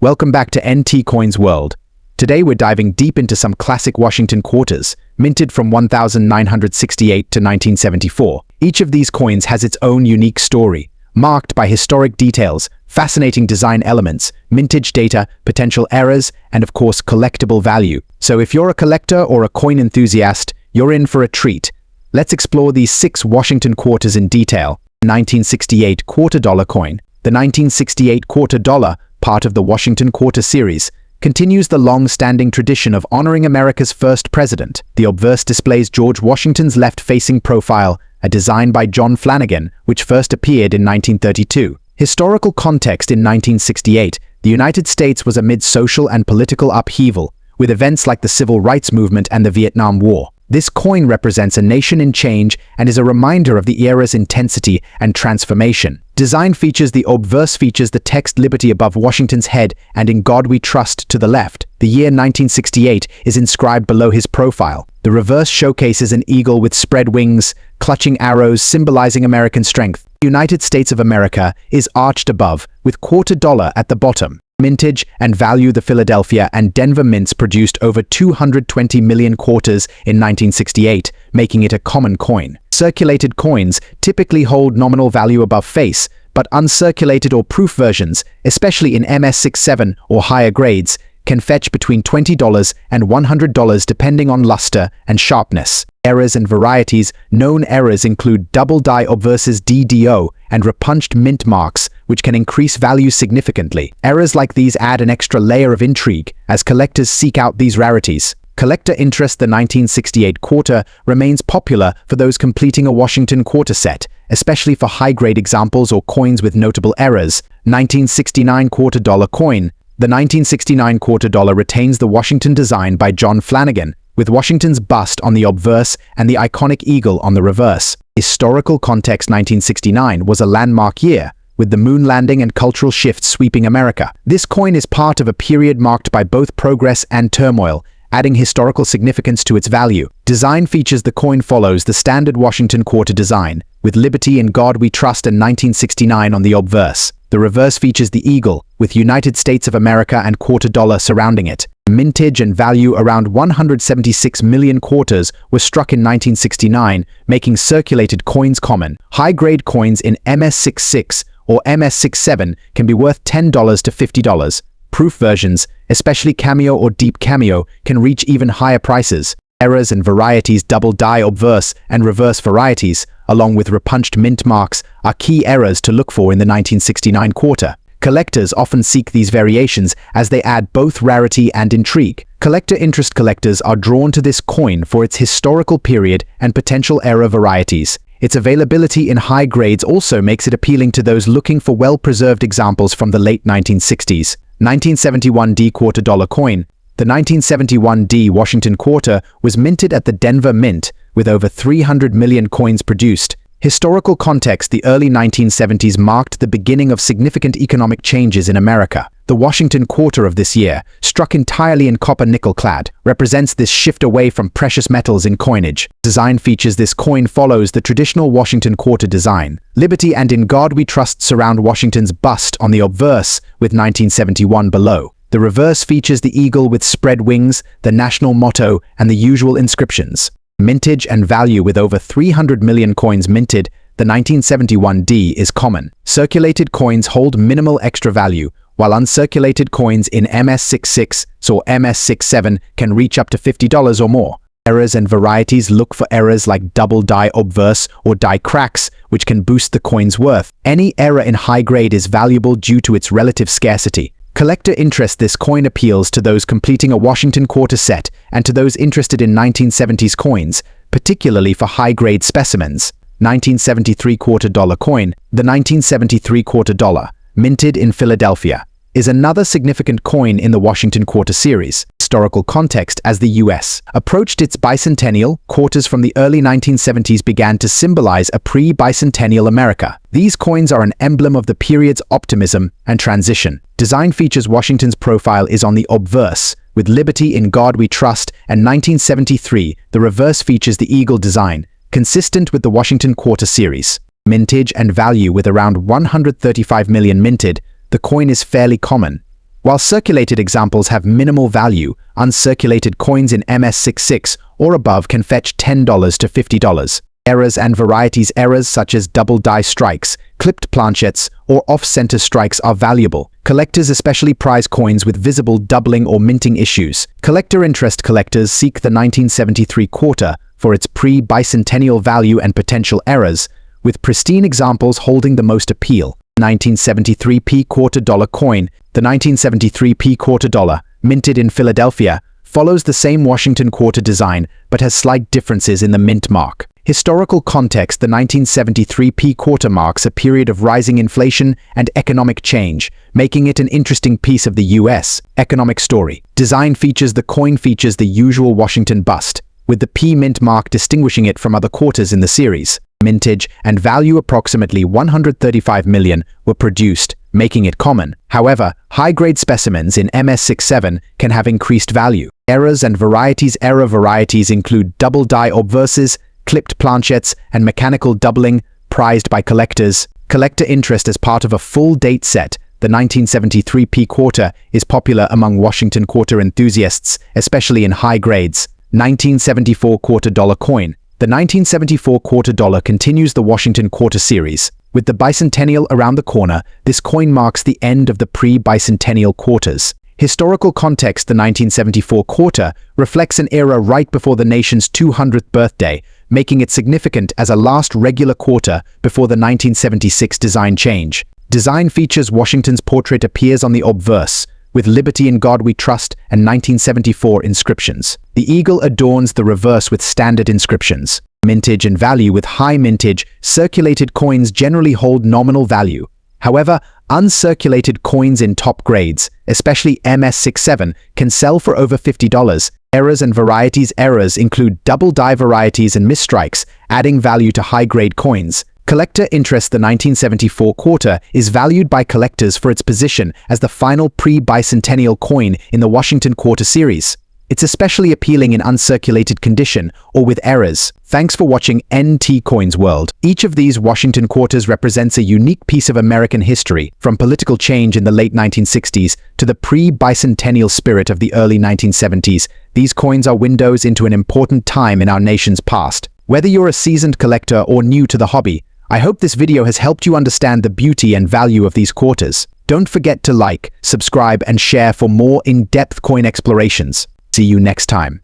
Welcome back to NT Coins World. Today we're diving deep into some classic Washington quarters, minted from 1968 to 1974. Each of these coins has its own unique story, marked by historic details, fascinating design elements, mintage data, potential errors, and of course collectible value. So if you're a collector or a coin enthusiast, you're in for a treat. Let's explore these 6 Washington quarters in detail. 1968 quarter dollar coin. The 1968 quarter dollar, part of the Washington Quarter series, continues the long-standing tradition of honoring America's first president. The obverse displays George Washington's left-facing profile, a design by John Flanagan, which first appeared in 1932. Historical context: in 1968, the United States was amid social and political upheaval, with events like the Civil Rights Movement and the Vietnam War. This coin represents a nation in change and is a reminder of the era's intensity and transformation. Design features: the obverse features the text "Liberty" above Washington's head and "In God We Trust" to the left. The year 1968 is inscribed below his profile. The reverse showcases an eagle with spread wings, clutching arrows symbolizing American strength. The United States of America is arched above, with quarter dollar at the bottom. Mintage and value: the Philadelphia and Denver mints produced over 220 million quarters in 1968, making it a common coin. Circulated coins typically hold nominal value above face, but uncirculated or proof versions, especially in MS67 or higher grades, can fetch between $20 and $100 depending on luster and sharpness. Errors and varieties: known errors include double die obverses DDO and repunched mint marks, which can increase value significantly. Errors like these add an extra layer of intrigue as collectors seek out these rarities. Collector interest: the 1968 quarter remains popular for those completing a Washington quarter set, especially for high-grade examples or coins with notable errors. 1969 quarter dollar coin. The 1969 quarter dollar retains the Washington design by John Flanagan, with Washington's bust on the obverse and the iconic eagle on the reverse. Historical context: 1969 was a landmark year, with the moon landing and cultural shifts sweeping America. This coin is part of a period marked by both progress and turmoil, adding historical significance to its value. Design features: the coin follows the standard Washington quarter design, with Liberty, In God We Trust, and 1969 on the obverse. The reverse features the eagle, with United States of America and quarter dollar surrounding it. Mintage and value: around 176 million quarters were struck in 1969, making circulated coins common. High-grade coins in MS66 or MS67 can be worth $10 to $50. Proof versions, especially cameo or deep cameo, can reach even higher prices. Errors and varieties: double die obverse and reverse varieties, along with repunched mint marks, are key errors to look for in the 1969 quarter. Collectors often seek these variations as they add both rarity and intrigue. Collector interest: collectors are drawn to this coin for its historical period and potential error varieties. Its availability in high grades also makes it appealing to those looking for well-preserved examples from the late 1960s. 1971 D quarter dollar coin. The 1971 D Washington quarter was minted at the Denver Mint, with over 300 million coins produced. Historical context: the early 1970s marked the beginning of significant economic changes in America. The Washington quarter of this year, struck entirely in copper nickel clad, represents this shift away from precious metals in coinage. Design features: this coin follows the traditional Washington quarter design. Liberty and In God We Trust surround Washington's bust on the obverse, with 1971 below. The reverse features the eagle with spread wings, the national motto, and the usual inscriptions. Mintage and value: with over 300 million coins minted, the 1971 D is common. Circulated coins hold minimal extra value, while uncirculated coins in MS66 or MS67 can reach up to $50 or more. Errors and varieties: look for errors like double die obverse or die cracks, which can boost the coin's worth. Any error in high grade is valuable due to its relative scarcity. Collector interest: this coin appeals to those completing a Washington quarter set and to those interested in 1970s coins, particularly for high-grade specimens. 1973 quarter dollar coin. The 1973 quarter dollar, minted in Philadelphia, is another significant coin in the Washington quarter series. Historical context: as the U.S. approached its bicentennial, quarters from the early 1970s began to symbolize a pre-bicentennial America. These coins are an emblem of the period's optimism and transition. Design features: Washington's profile is on the obverse, with Liberty, In God We Trust, and 1973. The reverse features the eagle design, consistent with the Washington quarter series. Mintage and value: with around 135 million minted, the coin is fairly common. While circulated examples have minimal value, uncirculated coins in MS66 or above can fetch $10 to $50. Errors and varieties. Errors such as double die strikes, clipped planchettes, or off-center strikes are valuable. Collectors especially prize coins with visible doubling or minting issues. Collector interest. Collectors seek the 1973 quarter for its pre-bicentennial value and potential errors, with pristine examples holding the most appeal. 1973p quarter dollar coin. The 1973p quarter dollar, minted in Philadelphia, follows the same Washington quarter design but has slight differences in the mint mark. Historical context. The 1973p quarter marks a period of rising inflation and economic change, making it an interesting piece of the U.S. economic story. Design features. The coin features the usual Washington bust, with the P mint mark distinguishing it from other quarters in the series. Mintage and value. Approximately 135 million were produced, making it common. However, high-grade specimens in MS67 can have increased value. Errors and varieties. Error varieties include double die obverses, clipped planchettes, and mechanical doubling, prized by collectors. Collector interest. As part of a full date set, the 1973p quarter is popular among Washington quarter enthusiasts, especially in high grades. 1974 quarter dollar coin. The 1974 quarter dollar continues the Washington quarter series. With the bicentennial around the corner, this coin marks the end of the pre-bicentennial quarters. Historical context. The 1974 quarter reflects an era right before the nation's 200th birthday, making it significant as a last regular quarter before the 1976 design change. Design features. Washington's portrait appears on the obverse, with "Liberty in God We Trust" and 1974 inscriptions. The eagle adorns the reverse with standard inscriptions. Mintage and value. With high mintage, circulated coins generally hold nominal value. However, uncirculated coins in top grades, especially MS67, can sell for over $50. Errors and varieties. Errors include double die varieties and misstrikes, adding value to high-grade coins. Collector interest. The 1974 quarter is valued by collectors for its position as the final pre-bicentennial coin in the Washington quarter series. It's especially appealing in uncirculated condition or with errors. Thanks for watching NT Coins World. Each of these Washington quarters represents a unique piece of American history, from political change in the late 1960s to the pre-bicentennial spirit of the early 1970s. These coins are windows into an important time in our nation's past. Whether you're a seasoned collector or new to the hobby, I hope this video has helped you understand the beauty and value of these quarters. Don't forget to like, subscribe, and share for more in-depth coin explorations. See you next time.